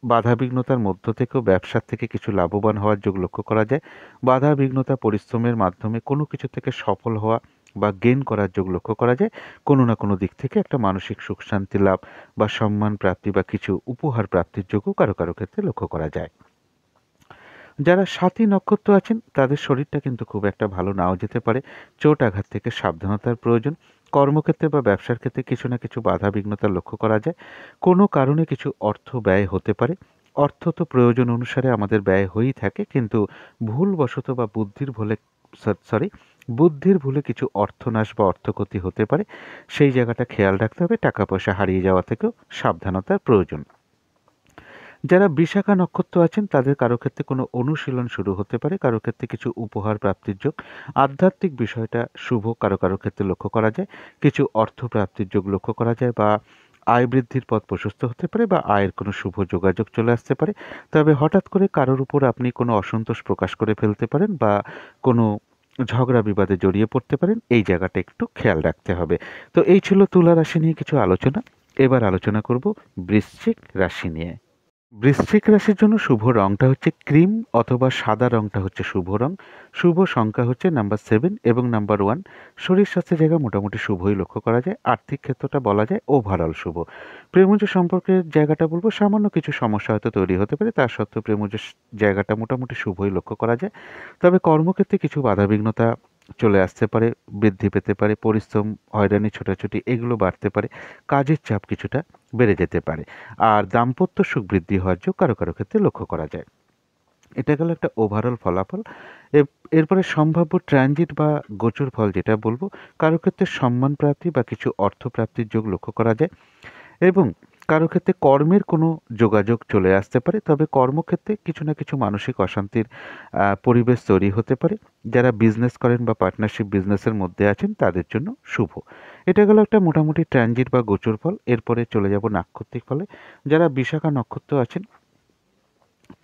বাধাবিঘ্নতার মধ্য থেকেও ব্যবসার থেকে কিছু লাভবান হওয়ার যোগ লক্ষ্য করা যায়। বাধাবিঘ্নতা পরিশ্রমের মাধ্যমে কোনো কিছু থেকে সফল হওয়া বা গেইন করার যোগ লক্ষ্য করা যায়। কোনো না কোনো দিক থেকে একটা মানসিক সুখ শান্তি লাভ বা সম্মান প্রাপ্তি বা কিছু উপহার প্রাপ্তির যোগও কারো কারো ক্ষেত্রে লক্ষ্য করা যায়। যারা সাথী নক্ষত্র আছেন তাদের শরীরটা কিন্তু খুব একটা ভালো নাও যেতে পারে। চোট আঘাত থেকে সাবধানতার প্রয়োজন। কর্মক্ষেত্রে বা ব্যবসার ক্ষেত্রে কিছু না কিছু বাধা বিঘ্নতা লক্ষ্য করা যায়। কোনো কারণে কিছু অর্থ ব্যয় হতে পারে। অর্থ তো প্রয়োজন অনুসারে আমাদের ব্যয় হয়েই থাকে, কিন্তু ভুলবশত বা বুদ্ধির ভুলে কিছু অর্থনাশ বা অর্থক্ষতি হতে পারে। সেই জায়গাটা খেয়াল রাখতে হবে। টাকা পয়সা হারিয়ে যাওয়া থেকেও সাবধানতার প্রয়োজন। যারা বিশাখা নক্ষত্র আছেন তাদের কারো ক্ষেত্রে কোনো অনুশীলন শুরু হতে পারে, কারো ক্ষেত্রে কিছু উপহার প্রাপ্তির যোগ। আধ্যাত্মিক বিষয়টা শুভ কারো কারো ক্ষেত্রে লক্ষ্য করা যায়। কিছু অর্থ প্রাপ্তির যোগ লক্ষ্য করা যায় বা আয় বৃদ্ধির পথ প্রশস্ত হতে পারে বা আয়ের কোনো শুভ যোগাযোগ চলে আসতে পারে। তবে হঠাৎ করে কারোর উপর আপনি কোনো অসন্তোষ প্রকাশ করে ফেলতে পারেন বা কোনো ঝগড়া বিবাদে জড়িয়ে পড়তে পারেন। এই জায়গাটা একটু খেয়াল রাখতে হবে। তো এই ছিল তুলা রাশি নিয়ে কিছু আলোচনা। এবার আলোচনা করব বৃশ্চিক রাশি নিয়ে। বৃশ্চিক রাশির জন্য শুভ রংটা হচ্ছে ক্রিম অথবা সাদা রংটা হচ্ছে শুভ রং। শুভ সংখ্যা হচ্ছে নাম্বার 7 এবং নাম্বার 1। শরীর স্বাস্থ্যের জায়গা মোটামুটি শুভই লক্ষ্য করা যায়। আর্থিক ক্ষেত্রটা বলা যায় ওভারঅল শুভ। প্রেমজ সম্পর্কের জায়গাটা বলবো সামান্য কিছু সমস্যা হয়তো তৈরি হতে পারে, তা সত্ত্বেও প্রেমজ জায়গাটা মোটামুটি শুভই লক্ষ্য করা যায়। তবে কর্মক্ষেত্রে কিছু বাধাবিঘ্নতা চলে আসতে পারে, বৃদ্ধি পেতে পারে, পরিশ্রম, হয়রানি, ছোটাছুটি এগুলো বাড়তে পারে, কাজের চাপ কিছুটা বেড়ে যেতে পারে। আর দাম্পত্য সুখ বৃদ্ধি হওয়ার যোগ কারো কারো ক্ষেত্রে লক্ষ্য করা যায়। এটা গেল একটা ওভারঅল ফলাফল। এরপরে সম্ভাব্য ট্রানজিট বা গোচর ফল যেটা বলবো, কারো ক্ষেত্রে সম্মান প্রাপ্তি বা কিছু অর্থ প্রাপ্তির যোগ লক্ষ্য করা যায় এবং কারো ক্ষেত্রে কর্মের কোনো যোগাযোগ চলে আসতে পারে। তবে কর্মক্ষেত্রে কিছু না কিছু মানসিক অশান্তির পরিবেশ তৈরি হতে পারে। যারা বিজনেস করেন বা পার্টনারশিপ বিজনেসের মধ্যে আছেন তাদের জন্য শুভ। এটা গেল একটা মোটামুটি ট্রানজিট বা গোচর ফল। এরপরে চলে যাব নাক্ষত্রিক ফলে। যারা বিশাখা নক্ষত্র আছেন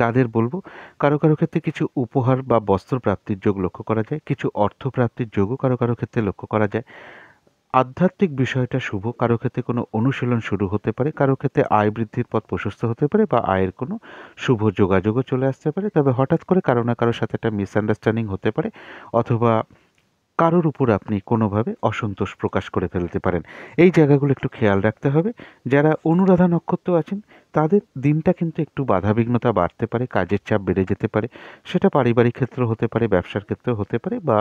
তাদের বলবো কারো কারো ক্ষেত্রে কিছু উপহার বা বস্ত্র প্রাপ্তির যোগ লক্ষ্য করা যায়, কিছু অর্থ প্রাপ্তির যোগও কারো কারো ক্ষেত্রে লক্ষ্য করা যায়। আধ্যাত্মিক বিষয়টা শুভ, কারো ক্ষেত্রে কোনো অনুশীলন শুরু হতে পারে, কারো ক্ষেত্রে আয় বৃদ্ধির পথ প্রশস্ত হতে পারে বা আয়ের কোনো শুভ যোগাযোগও চলে আসতে পারে। তবে হঠাৎ করে কারো না কারোর সাথে একটা মিসআন্ডারস্ট্যান্ডিং হতে পারে অথবা কারোর উপর আপনি কোনোভাবে অসন্তোষ প্রকাশ করে ফেলতে পারেন। এই জায়গাগুলো একটু খেয়াল রাখতে হবে। যারা অনুরাধা নক্ষত্র আছেন তাদের দিনটা কিন্তু একটু বাধাবিঘ্নতা বাড়তে পারে, কাজের চাপ বেড়ে যেতে পারে। সেটা পারিবারিক ক্ষেত্র হতে পারে, ব্যবসার ক্ষেত্রেও হতে পারে বা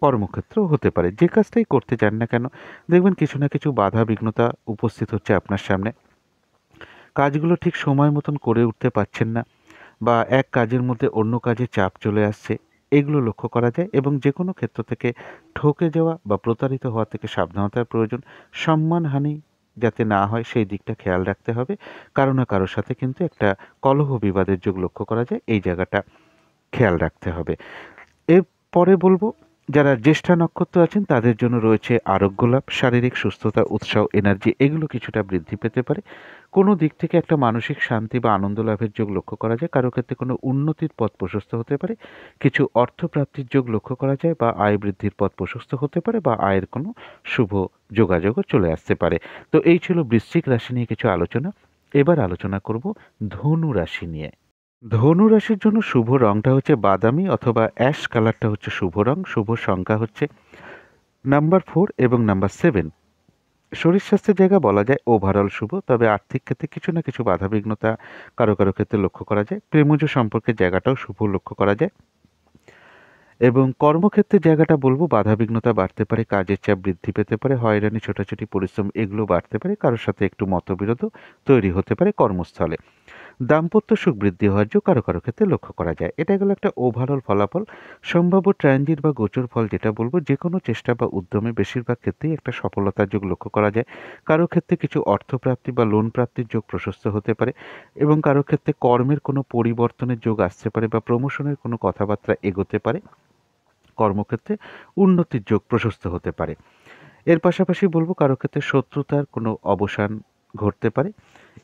কর্মক্ষেত্রেও হতে পারে। যে কাজটাই করতে চান না কেন দেখবেন কিছু না কিছু বাধা বিঘ্নতা উপস্থিত হচ্ছে আপনার সামনে। কাজগুলো ঠিক সময় মতন করে উঠতে পারছেন না বা এক কাজের মধ্যে অন্য কাজে চাপ চলে আসছে, এগুলো লক্ষ্য করা যায় এবং যে কোনো ক্ষেত্র থেকে ঠকে যাওয়া বা প্রতারিত হওয়া থেকে সাবধানতার প্রয়োজন। সম্মানহানি যাতে না হয় সেই দিকটা খেয়াল রাখতে হবে। কারো না কারোর সাথে কিন্তু একটা কলহ বিবাদের যোগ লক্ষ্য করা যায়, এই জায়গাটা খেয়াল রাখতে হবে। এরপরে বলবো যারা জ্যেষ্ঠা নক্ষত্র আছেন তাদের জন্য রয়েছে আরোগ্য লাভ, শারীরিক সুস্থতা, উৎসাহ, এনার্জি এগুলো কিছুটা বৃদ্ধি পেতে পারে। কোনো দিক থেকে একটা মানসিক শান্তি বা আনন্দ লাভের যোগ লক্ষ্য করা যায়, কারো ক্ষেত্রে কোনো উন্নতির পথ প্রশস্ত হতে পারে, কিছু অর্থ প্রাপ্তির যোগ লক্ষ্য করা যায় বা আয় বৃদ্ধির পথ প্রশস্ত হতে পারে বা আয়ের কোনো শুভ যোগাযোগও চলে আসতে পারে। তো এই ছিল বৃশ্চিক রাশি নিয়ে কিছু আলোচনা। এবার আলোচনা করব ধনু রাশি নিয়ে। ধনু রাশির জন্য শুভ রংটা হচ্ছে বাদামি অথবা অ্যাশ কালারটা হচ্ছে শুভ রং। শুভ সংখ্যা হচ্ছে নাম্বার 4 এবং নাম্বার 7। শরীর স্বাস্থ্যের জায়গা বলা যায় ওভারঅল শুভ, তবে আর্থিক ক্ষেত্রে কিছু না কিছু বাধাবিঘ্নতা কারো কারো ক্ষেত্রে লক্ষ্য করা যায়। প্রেমজ সম্পর্কের জায়গাটাও শুভ লক্ষ্য করা যায় এবং কর্মক্ষেত্রের জায়গাটা বলবো বাধাবিঘ্নতা বাড়তে পারে, কাজের চাপ বৃদ্ধি পেতে পারে, হয়রানি, ছোটাছুটি, পরিশ্রম এগুলো বাড়তে পারে, কারোর সাথে একটু মতবিরোধও তৈরি হতে পারে কর্মস্থলে। দাম্পত্য সুখ বৃদ্ধি হওয়ার যোগ কারো কারো ক্ষেত্রে লক্ষ্য করা যায়। এটা গেল একটা ওভারঅল ফলাফল। সম্ভাব্য ট্রানজিট বা গোচর ফল যেটা বলবো, যে কোনো চেষ্টা বা উদ্যমে বেশিরভাগ ক্ষেত্রেই একটা সফলতার যোগ লক্ষ্য করা যায়। কারো ক্ষেত্রে কিছু অর্থপ্রাপ্তি বা লোন প্রাপ্তির যোগ প্রশস্ত হতে পারে এবং কারো ক্ষেত্রে কর্মের কোনো পরিবর্তনের যোগ আসতে পারে বা প্রমোশনের কোনো কথাবার্তা এগোতে পারে। কর্মক্ষেত্রে উন্নতির যোগ প্রশস্ত হতে পারে। এর পাশাপাশি বলবো কারো ক্ষেত্রে শত্রুতার কোনো অবসান ঘটতে পারে।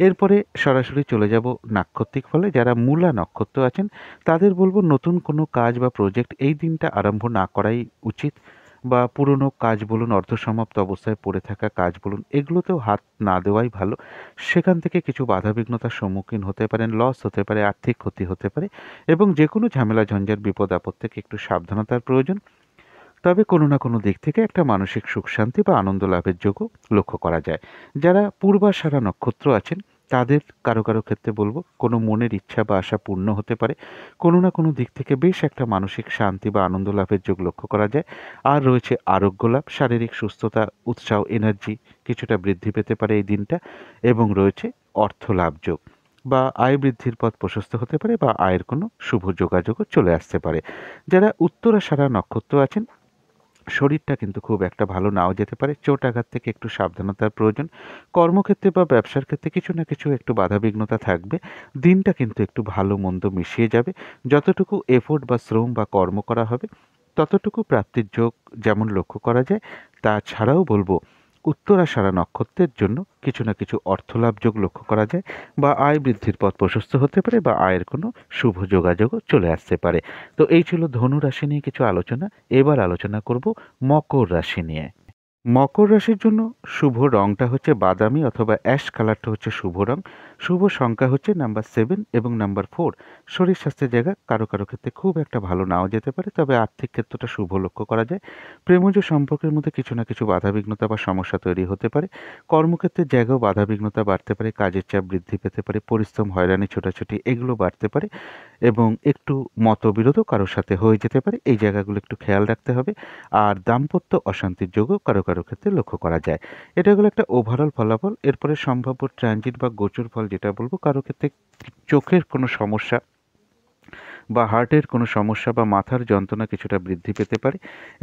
এরপরে সরাসরি চলে যাব নাক্ষত্রিক ফলে। যারা মূলা নক্ষত্র আছেন তাদের বলবো নতুন কোনো কাজ বা প্রজেক্ট এই দিনটা আরম্ভ না করাই উচিত, বা পুরনো কাজ বলুন, অর্ধসমাপ্ত অবস্থায় পড়ে থাকা কাজ বলুন, এগুলোতেও হাত না দেওয়াই ভালো। সেখান থেকে কিছু বাধাবিঘ্নতার সম্মুখীন হতে পারেন, লস হতে পারে, আর্থিক ক্ষতি হতে পারে এবং যে কোনো ঝামেলা ঝঞ্ঝাট বিপদ আপদ থেকে একটু সাবধানতার প্রয়োজন। তবে কোনো না কোনো দিক থেকে একটা মানসিক সুখ শান্তি বা আনন্দ লাভের যোগও লক্ষ্য করা যায়। যারা পূর্বাষাঢ়া নক্ষত্র আছেন তাদের কারো কারো ক্ষেত্রে বলবো কোনো মনের ইচ্ছা বা আশা পূর্ণ হতে পারে, কোনো না কোনো দিক থেকে বেশ একটা মানসিক শান্তি বা আনন্দ লাভের যোগ লক্ষ্য করা যায়। আর রয়েছে আরোগ্য লাভ, শারীরিক সুস্থতা, উৎসাহ, এনার্জি কিছুটা বৃদ্ধি পেতে পারে এই দিনটা এবং রয়েছে অর্থ লাভ যোগ বা আয় বৃদ্ধির পথ প্রশস্ত হতে পারে বা আয়ের কোনো শুভ যোগাযোগও চলে আসতে পারে। যারা উত্তরাষাঢ়া নক্ষত্র আছেন শরীরটা কিন্তু খুব একটা ভালো নাও যেতে পারে, চোট আঘাত থেকে একটু সাবধানতার প্রয়োজন। কর্মক্ষেত্রে বা ব্যবসার ক্ষেত্রে কিছু না কিছু একটু বাধাবিঘ্নতা থাকবে। দিনটা কিন্তু একটু ভালো মন্দ মিশিয়ে যাবে। যতটুকু এফোর্ট বা শ্রম বা কর্ম করা হবে ততটুকু প্রাপ্তির যোগ যেমন লক্ষ্য করা যায়, তাছাড়াও বলবো উত্তরাষাঢ়া নক্ষত্রের জন্য কিছু না কিছু অর্থলাভ যোগ লক্ষ্য করা যায়, বা আয় বৃদ্ধির পথ প্রশস্ত হতে পারে, বা আয়ের কোনো শুভ যোগাযোগও চলে আসতে পারে। তো এই ছিল ধনু রাশি নিয়ে কিছু আলোচনা। এবার আলোচনা করব মকর রাশি নিয়ে। মকর রাশির জন্য শুভ রংটা হচ্ছে বাদামি অথবা অ্যাশ কালারটা হচ্ছে শুভ রং। শুভ সংখ্যা হচ্ছে নাম্বার 7 এবং নাম্বার 4। শরীর স্বাস্থ্যের জায়গা কারো কারো ক্ষেত্রে খুব একটা ভালো নাও যেতে পারে, তবে আর্থিক ক্ষেত্রটা শুভ লক্ষ্য করা যায়। প্রেমজ সম্পর্কের মধ্যে কিছু না কিছু বাধাবিঘ্নতা বা সমস্যা তৈরি হতে পারে। কর্মক্ষেত্রের জায়গাও বাধাবিঘ্নতা বাড়তে পারে, কাজের চাপ বৃদ্ধি পেতে পারে, পরিশ্রম, হয়রানি, ছোটাছুটি এগুলো বাড়তে পারে, এবং একটু মতবিরোধও কারোর সাথে হয়ে যেতে পারে। এই জায়গাগুলো একটু খেয়াল রাখতে হবে। আর দাম্পত্য অশান্তির যোগও কারো কারো ক্ষেত্রে লক্ষ্য করা যায়। এটা হলো একটা ওভারঅল ফলাফল। এরপরে সম্ভাব্য ট্রানজিট বা গোচর ফল যেটা বলবো, কারো ক্ষেত্রে চোখের কোনো সমস্যা বা হার্টের কোনো সমস্যা বা মাথার যন্ত্রণা কিছুটা বৃদ্ধি পেতে পারে,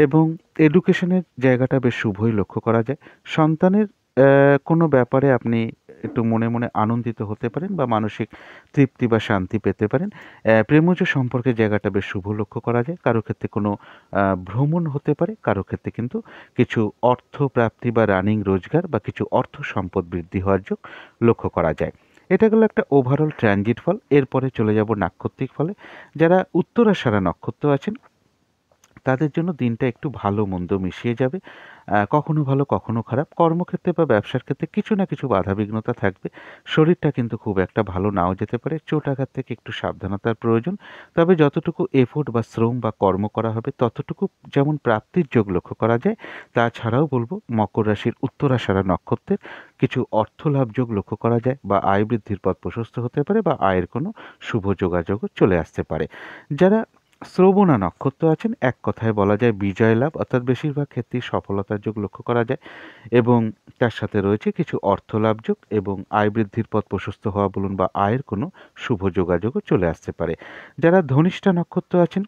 এবং এডুকেশনের জায়গাটা বেশ শুভই লক্ষ্য করা যায়। সন্তানের কোনো ব্যাপারে আপনি একটু মনে মনে আনন্দিত হতে পারেন বা মানসিক তৃপ্তি বা শান্তি পেতে পারেন। প্রেমজ সম্পর্কের জায়গাটা বেশ শুভ লক্ষ্য করা যায়। কারো ক্ষেত্রে কোনো ভ্রমণ হতে পারে, কারো ক্ষেত্রে কিন্তু কিছু অর্থ প্রাপ্তি বা রানিং রোজগার বা কিছু অর্থ সম্পদ বৃদ্ধি হওয়ার যোগ লক্ষ্য করা যায়। এটা গেল একটা ওভারঅল ট্রানজিট ফল। এরপরে চলে যাব নাক্ষত্রিক ফলে। যারা উত্তরাষাঢ়া নক্ষত্র আছেন তাদের জন্য দিনটা একটু ভালো মন্দ মিশিয়ে যাবে। কখনো ভালো কখনো খারাপ। কর্মক্ষেত্রে বা ব্যবসার ক্ষেত্রে কিছু না কিছু বাধাবিঘ্নতা থাকবে। শরীরটা কিন্তু খুব একটা ভালো নাও যেতে পারে। চোট আঘাত থেকে একটু সাবধানতার প্রয়োজন। তবে যতটুকু এফোর্ট বা শ্রম বা কর্ম করা হবে ততটুকু যেমন প্রাপ্তির যোগ লক্ষ্য করা যায়, তাছাড়াও বলবো মকর রাশির উত্তরাষাঢ়া নক্ষত্রের কিছু অর্থলাভ যোগ লক্ষ্য করা যায়, বা আয় বৃদ্ধির পথ প্রশস্ত হতে পারে, বা আয়ের কোনো শুভ যোগাযোগও চলে আসতে পারে। যারা শ্রবণা নক্ষত্র আছেন, এক কথায় বলা যায় বিজয় লাভ, অর্থাৎ বেশিরভাগ ক্ষেত্রেই সফলতার যোগ লক্ষ্য করা যায়, এবং তার সাথে রয়েছে কিছু অর্থ লাভ যোগ এবং আয় বৃদ্ধির পথ প্রশস্ত হওয়া বলুন, বা আয়ের কোনো শুভ যোগাযোগও চলে আসতে পারে। যারা ধনিষ্ঠা নক্ষত্র আছেন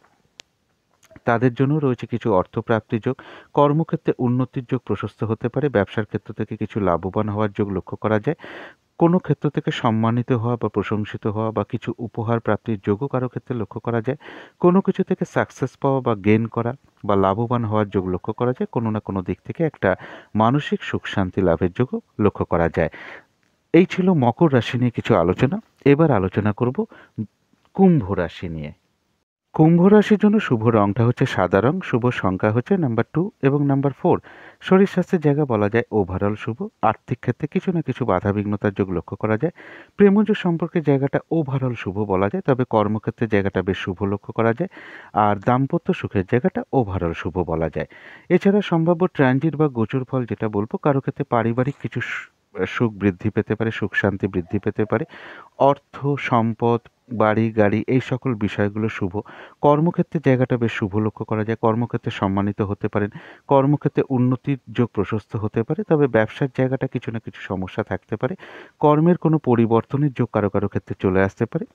তাদের জন্য রয়েছে কিছু অর্থপ্রাপ্তির যোগ। কর্মক্ষেত্রে উন্নতির যোগ প্রশস্ত হতে পারে। ব্যবসার ক্ষেত্র থেকে কিছু লাভবান হওয়ার যোগ লক্ষ্য করা যায়। কোনো ক্ষেত্র থেকে সম্মানিত হওয়া বা প্রশংসিত হওয়া বা কিছু উপহার প্রাপ্তির যোগও কারো ক্ষেত্রে লক্ষ্য করা যায়। কোনো কিছু থেকে সাকসেস পাওয়া বা গেইন করা বা লাভবান হওয়ার যোগ লক্ষ্য করা যায়। কোনো না কোনো দিক থেকে একটা মানসিক সুখ শান্তি লাভের যোগও লক্ষ্য করা যায়। এই ছিল মকর রাশি নিয়ে কিছু আলোচনা। এবার আলোচনা করব কুম্ভ রাশি নিয়ে। কুম্ভ রাশির জন্য শুভ রংটা হচ্ছে সাদা রং। শুভ সংখ্যা হচ্ছে নাম্বার 2 এবং নাম্বার 4। শরীর স্বাস্থ্যের জায়গা বলা যায় ওভারঅল শুভ। আর্থিক ক্ষেত্রে কিছু না কিছু বাধাবিঘ্নতার যোগ লক্ষ্য করা যায়। প্রেমজ সম্পর্কের জায়গাটা ওভারঅল শুভ বলা যায়, তবে কর্মক্ষেত্রের জায়গাটা বেশ শুভ লক্ষ্য করা যায়। আর দাম্পত্য সুখের জায়গাটা ওভারঅল শুভ বলা যায়। এছাড়া সম্ভাব্য ট্রানজিট বা গোচর ফল যেটা বলবো, কারো ক্ষেত্রে পারিবারিক কিছু সুখ বৃদ্ধি পেতে পারে, সুখ শান্তি বৃদ্ধি পেতে পারে। অর্থ, সম্পদ, বাড়ি, গাড়ি এই সকল বিষয়গুলো শুভ। কর্মক্ষেত্রের জায়গাটা বেশ শুভ লক্ষ্য করা যায়। কর্মক্ষেত্রে সম্মানিত হতে পারেন। কর্মক্ষেত্রে উন্নতির যোগ প্রশস্ত হতে পারে, তবে ব্যবসার জায়গাটা কিছু না কিছু সমস্যা থাকতে পারে। কর্মের কোনো পরিবর্তনের যোগ কারো কারো ক্ষেত্রে চলে আসতে পারে।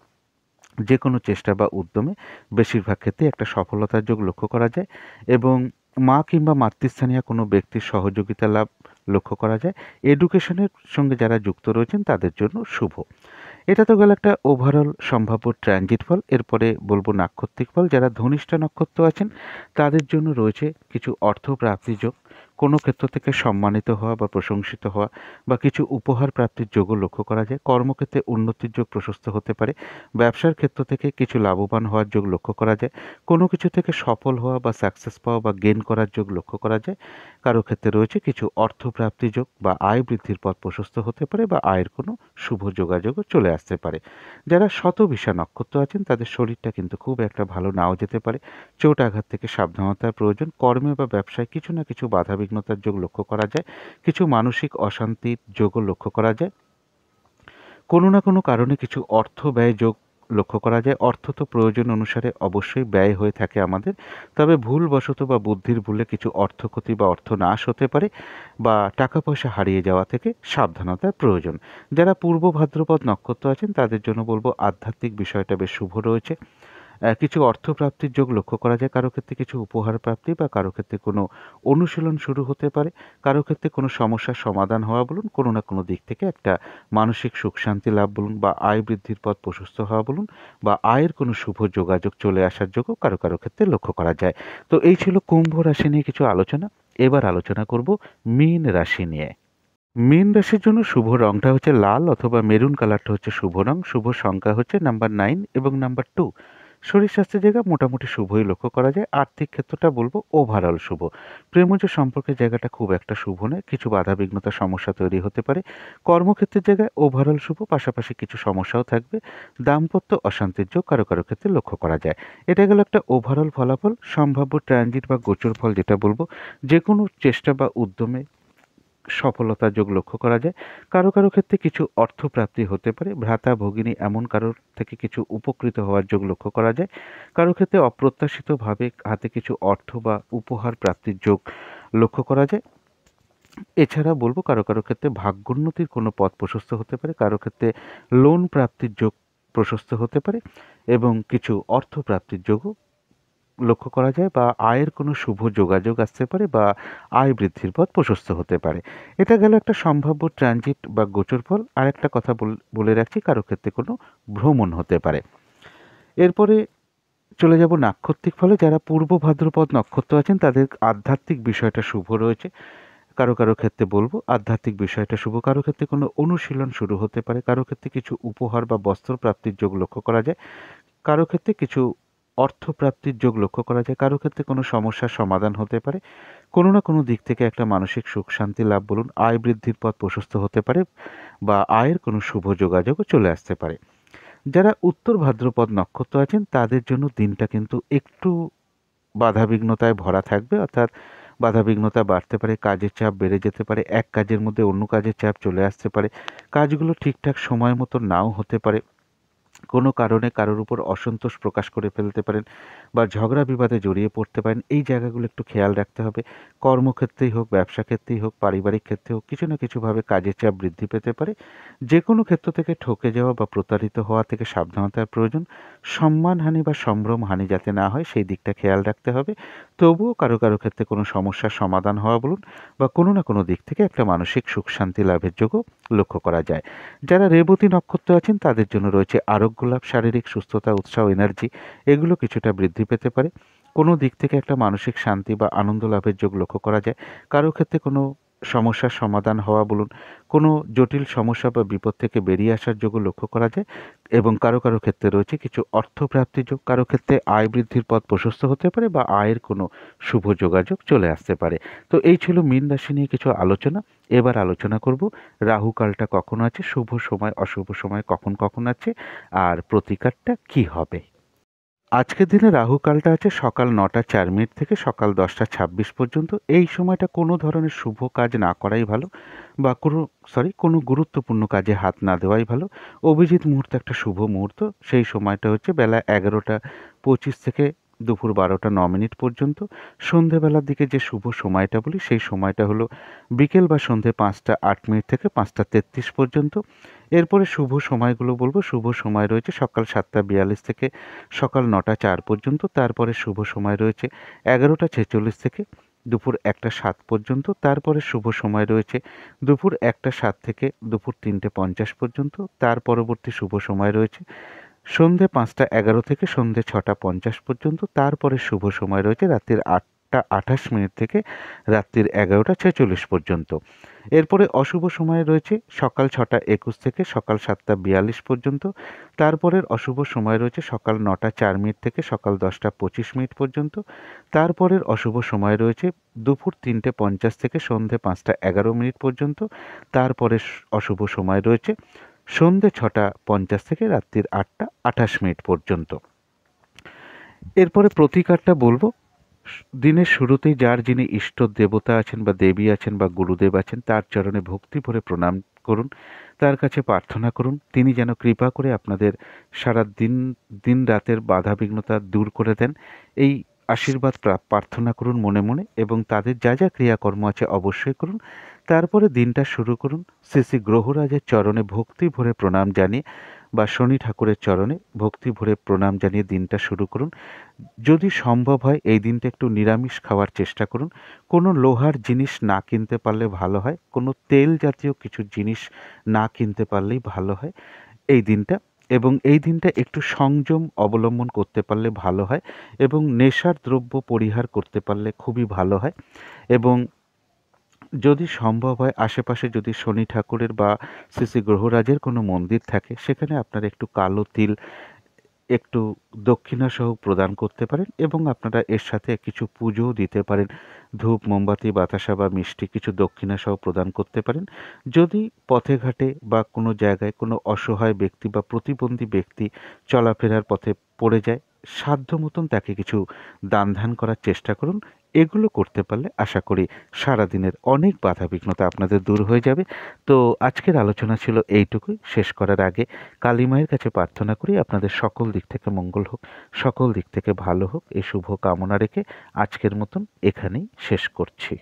যে কোনো চেষ্টা বা উদ্যমে বেশিরভাগ ক্ষেত্রে একটা সফলতার যোগ লক্ষ্য করা যায়, এবং মা কিংবা মাতৃস্থানীয় কোনো ব্যক্তির সহযোগিতা লাভ লক্ষ্য করা যায়। এডুকেশনের সঙ্গে যারা যুক্ত রয়েছেন তাদের জন্য শুভ। এটা তো গেল একটা ওভারঅল সম্ভাব্য ট্রানজিট ফল। এরপরে বলবো নাক্ষত্রিক ফল। যারা ধনিষ্ঠা নক্ষত্র আছেন তাদের জন্য রয়েছে কিছু অর্থ প্রাপ্তির যোগ। কোনো ক্ষেত্র থেকে সম্মানিত হওয়া বা প্রশংসিত হওয়া বা কিছু উপহার প্রাপ্তির যোগও লক্ষ্য করা যায়। কর্মক্ষেত্রে উন্নতির যোগ প্রশস্ত হতে পারে। ব্যবসার ক্ষেত্র থেকে কিছু লাভবান হওয়ার যোগ লক্ষ্য করা যায়। কোনো কিছু থেকে সফল হওয়া বা সাকসেস পাওয়া বা গেইন করার যোগ লক্ষ্য করা যায়। কারো ক্ষেত্রে রয়েছে কিছু অর্থ প্রাপ্তি যোগ বা আয় বৃদ্ধির পথ প্রশস্ত হতে পারে, বা আয়ের কোনো শুভ যোগাযোগও চলে আসতে পারে। যারা শতবিশা নক্ষত্র আছেন তাদের শরীরটা কিন্তু খুব একটা ভালো নাও যেতে পারে। চোট আঘাত থেকে সাবধানতার প্রয়োজন। কর্মে বা ব্যবসায় কিছু না কিছু বাধাবিঘ্নতার যোগ লক্ষ্য করা যায়। কিছু মানসিক অশান্তির যোগও লক্ষ্য করা যায়। কোনো না কোনো কারণে কিছু অর্থ ব্যয় যোগ লক্ষ্য করা যায়। অর্থ তো প্রয়োজন অনুসারে অবশ্যই ব্যয় হয়ে থাকে আমাদের, তবে ভুলবশত বা বুদ্ধির ভুলে কিছু অর্থ ক্ষতি বা অর্থ নাশ হতে পারে, বা টাকা পয়সা হারিয়ে যাওয়া থেকে সাবধানতার প্রয়োজন। যারা পূর্ব ভাদ্রপদ নক্ষত্র আছেন তাদের জন্য বলবো আধ্যাত্মিক বিষয়টা বেশ শুভ রয়েছে। কিছু অর্থপ্রাপ্তির যোগ লক্ষ্য করা যায়। কারো ক্ষেত্রে কিছু উপহার প্রাপ্তি বা কারো ক্ষেত্রে কোনো অনুশীলন শুরু হতে পারে। কারো ক্ষেত্রে কোনো সমস্যার সমাধান হওয়া বলুন, কোনো না কোনো দিক থেকে একটা মানসিক সুখ শান্তি লাভ বলুন, বা আয় বৃদ্ধির পথ প্রশস্ত হওয়া বলুন, বা আয়ের কোনো শুভ যোগাযোগ চলে আসার যোগও কারো কারো ক্ষেত্রে লক্ষ্য করা যায়। তো এই ছিল কুম্ভ রাশি নিয়ে কিছু আলোচনা। এবার আলোচনা করব মীন রাশি নিয়ে। মীন রাশির জন্য শুভ রংটা হচ্ছে লাল অথবা মেরুন কালারটা হচ্ছে শুভ রং। শুভ সংখ্যা হচ্ছে নাম্বার 9 এবং নাম্বার 2। শরীর স্বাস্থ্যের জায়গা মোটামুটি শুভই লক্ষ্য করা যায়। আর্থিক ক্ষেত্রটা বলবো ওভারঅল শুভ। প্রেমজ সম্পর্কের জায়গাটা খুব একটা শুভ নয়, কিছু বাধা বিঘ্নতা সমস্যা তৈরি হতে পারে। কর্মক্ষেত্রের জায়গায় ওভারঅল শুভ, পাশাপাশি কিছু সমস্যাও থাকবে। দাম্পত্য অশান্তির যোগ কারো কারো ক্ষেত্রে লক্ষ্য করা যায়। এটা গেল একটা ওভারঅল ফলাফল। সম্ভাব্য ট্রানজিট বা গোচর ফল যেটা বলবো, যে কোনো চেষ্টা বা উদ্যমে সফলতার যোগ লক্ষ্য করা যায়। কারো কারো ক্ষেত্রে কিছু অর্থপ্রাপ্তি হতে পারে। ভ্রাতা ভগিনী এমন কারোর থেকে কিছু উপকৃত হওয়ার যোগ লক্ষ্য করা যায়। কারো ক্ষেত্রে অপ্রত্যাশিতভাবে হাতে কিছু অর্থ বা উপহার প্রাপ্তির যোগ লক্ষ্য করা যায়। এছাড়া বলবো কারো কারো ক্ষেত্রে ভাগ্যোন্নতির কোনো পথ প্রশস্ত হতে পারে। কারো ক্ষেত্রে লোন প্রাপ্তির যোগ প্রশস্ত হতে পারে এবং কিছু অর্থ প্রাপ্তির যোগও লক্ষ্য করা যায়, বা আয়ের কোনো শুভ যোগাযোগ আসতে পারে, বা আয় বৃদ্ধির পথ প্রশস্ত হতে পারে। এটা গেল একটা সম্ভাব্য ট্রানজিট বা গোচর ফল। আর একটা কথা বলে রাখছি, কারো ক্ষেত্রে কোনো ভ্রমণ হতে পারে। এরপরে চলে যাব নাক্ষত্রিক ফলে। যারা পূর্ব ভাদ্রপদ নক্ষত্র আছেন তাদের আধ্যাত্মিক বিষয়টা শুভ রয়েছে। কারো কারো ক্ষেত্রে বলবো আধ্যাত্মিক বিষয়টা শুভ। কারো ক্ষেত্রে কোনো অনুশীলন শুরু হতে পারে। কারো ক্ষেত্রে কিছু উপহার বা বস্ত্র প্রাপ্তির যোগ লক্ষ্য করা যায়। কারো ক্ষেত্রে কিছু অর্থপ্রাপ্তির যোগ লক্ষ্য করা যায়। কারো ক্ষেত্রে কোনো সমস্যার সমাধান হতে পারে। কোনো না কোনো দিক থেকে একটা মানসিক সুখ শান্তি লাভ বলুন, আয় বৃদ্ধির পথ প্রশস্ত হতে পারে, বা আয়ের কোনো শুভ যোগাযোগও চলে আসতে পারে। যারা উত্তর ভাদ্রপদ নক্ষত্র আছেন তাদের জন্য দিনটা কিন্তু একটু বাধাবিঘ্নতায় ভরা থাকবে। অর্থাৎ বাধাবিঘ্নতা বাড়তে পারে, কাজের চাপ বেড়ে যেতে পারে, এক কাজের মধ্যে অন্য কাজের চাপ চলে আসতে পারে, কাজগুলো ঠিকঠাক সময় মতো নাও হতে পারে, কোনো কারণে কারোর উপর অসন্তোষ প্রকাশ করে ফেলতে পারেন, বা ঝগড়া বিবাদে জড়িয়ে পড়তে পারেন। এই জায়গাগুলো একটু খেয়াল রাখতে হবে। কর্মক্ষেত্রেই হোক, ব্যবসা ক্ষেত্রেই হোক, পারিবারিক ক্ষেত্রে হোক, কিছু না কিছুভাবে কাজের চাপ বৃদ্ধি পেতে পারে। যে কোনো ক্ষেত্র থেকে ঠকে যাওয়া বা প্রতারিত হওয়া থেকে সাবধানতার প্রয়োজন। সম্মানহানি বা সম্ভ্রমহানি যাতে না হয় সেই দিকটা খেয়াল রাখতে হবে। তবুও কারো কারো ক্ষেত্রে কোনো সমস্যার সমাধান হওয়া বলুন, বা কোনো না কোনো দিক থেকে একটা মানসিক সুখ শান্তি লাভের যোগও লক্ষ্য করা যায়। যারা রেবতী নক্ষত্র আছেন তাদের জন্য রয়েছে আরোগ্য লাভ, শারীরিক সুস্থতা, উৎসাহ, এনার্জি এগুলো কিছুটা বৃদ্ধি পেতে পারে। কোনো দিক থেকে একটা মানসিক শান্তি বা আনন্দ লাভের যোগ লক্ষ্য করা যায়। কারো ক্ষেত্রে কোনো সমস্যার সমাধান হওয়া বলুন, কোনো জটিল সমস্যা বা বিপদ থেকে বেরিয়ে আসার যোগও লক্ষ্য করা যায়। এবং কারো কারো ক্ষেত্রে রয়েছে কিছু অর্থপ্রাপ্তির যোগ। কারো ক্ষেত্রে আয় বৃদ্ধির পথ প্রশস্ত হতে পারে, বা আয়ের কোনো শুভ যোগাযোগ চলে আসতে পারে। তো এই ছিল মীন রাশি নিয়ে কিছু আলোচনা। এবার আলোচনা করব রাহু কালটা কখন আছে, শুভ সময় অশুভ সময় কখন কখন আছে, আর প্রতিকারটা কি হবে। আজকের দিনে রাহু কালটা আছে সকাল 9টা 4 মিনিট থেকে সকাল 10টা 26 পর্যন্ত। এই সময়টা কোনো ধরনের শুভ কাজ না করাই ভালো, বা কোনো গুরুত্বপূর্ণ কাজে হাত না দেওয়াই ভালো। অভিজিৎ মুহূর্ত একটা শুভ মুহূর্ত। সেই সময়টা হচ্ছে বেলা 11টা 25 থেকে দুপুর 12টা 9 মিনিট পর্যন্ত। সন্ধেবেলার দিকে যে শুভ সময়টা বলি সেই সময়টা হলো বিকেল বা সন্ধে 5টা 8 মিনিট থেকে 5টা 33 পর্যন্ত। এরপরে শুভ সময়গুলো বলবো। শুভ সময় রয়েছে সকাল 7টা 42 থেকে সকাল 9টা 4 পর্যন্ত। তারপরে শুভ সময় রয়েছে 11টা 46 থেকে দুপুর 1টা 7 পর্যন্ত। তারপরে শুভ সময় রয়েছে দুপুর 1টা 7 থেকে দুপুর 3টে 50 পর্যন্ত। তার পরবর্তী শুভ সময় রয়েছে সন্ধে 5টা 11 থেকে সন্ধে 6টা 50 পর্যন্ত। তারপরে শুভ সময় রয়েছে রাত্রির 8টা 28 মিনিট থেকে রাত্রির 11টা 46 পর্যন্ত। এরপরে অশুভ সময় রয়েছে সকাল 6টা 21 থেকে সকাল 7টা 42 পর্যন্ত। তারপরের অশুভ সময় রয়েছে সকাল 9টা 4 মিনিট থেকে সকাল 10টা 25 মিনিট পর্যন্ত। তারপরের অশুভ সময় রয়েছে দুপুর 3টে 50 থেকে সন্ধে 5টা 11 মিনিট পর্যন্ত। তারপরে অশুভ সময় রয়েছে সন্ধে 6টা 50 থেকে রাত্রির 8টা 28 মিনিট পর্যন্ত। এরপরে প্রতিকারটা বলবো। দিনের শুরুতেই যিনি ইষ্ট দেবতা আছেন বা দেবী আছেন বা গুরুদেব আছেন তার চরণে ভক্তি ভরে প্রণাম করুন, তার কাছে প্রার্থনা করুন তিনি যেন কৃপা করে আপনাদের সারা দিন রাতের বাধা বিঘ্নতা দূর করে দেন। এই আশীর্বাদ প্রার্থনা করুন মনে মনে, এবং তাদের যা যা ক্রিয়াকর্ম আছে অবশ্যই করুন। তারপরে দিনটা শুরু করুন শ্রী শ্রী গ্রহরাজের চরণে ভক্তি ভরে প্রণাম জানিয়ে, বা শনি ঠাকুরের চরণে ভক্তি ভরে প্রণাম জানিয়ে দিনটা শুরু করুন। যদি সম্ভব হয় এই দিনটা একটু নিরামিষ খাওয়ার চেষ্টা করুন। কোনো লোহার জিনিস না কিনতে পারলে ভালো হয়, কোনো তেল জাতীয় কিছু জিনিস না কিনতে পারলেই ভালো হয় এই দিনটা। এবং এই দিনটা একটু সংযম অবলম্বন করতে পারলে ভালো হয় এবং নেশার দ্রব্য পরিহার করতে পারলে খুবই ভালো হয়। এবং যদি সম্ভব হয় আশেপাশে যদি শনি ঠাকুরের বা শ্রী শ্রী গ্রহরাজের কোনো মন্দির থাকে, সেখানে আপনারা একটু কালো তিল, একটু দক্ষিণাসহ প্রদান করতে পারেন এবং আপনারা এর সাথে কিছু পুজোও দিতে পারেন। ধূপ, মোমবাতি, বাতাসা বা মিষ্টি কিছু দক্ষিণাসহ প্রদান করতে পারেন। যদি পথে ঘাটে বা কোনো জায়গায় কোনো অসহায় ব্যক্তি বা প্রতিবন্ধী ব্যক্তি চলাফেরার পথে পড়ে যায়, সাধ্য মতন তাকে কিছু দান ধ্যান করার চেষ্টা করুন। এগুলো করতে পারলে আশা করি সারাদিনের অনেক বাধাবিঘ্নতা আপনাদের দূর হয়ে যাবে। তো আজকের আলোচনা ছিল এইটুকুই। শেষ করার আগে কালী মায়ের কাছে প্রার্থনা করি আপনাদের সকল দিক থেকে মঙ্গল হোক, সকল দিক থেকে ভালো হোক, এই শুভ কামনা রেখে আজকের মতন এখানেই শেষ করছি।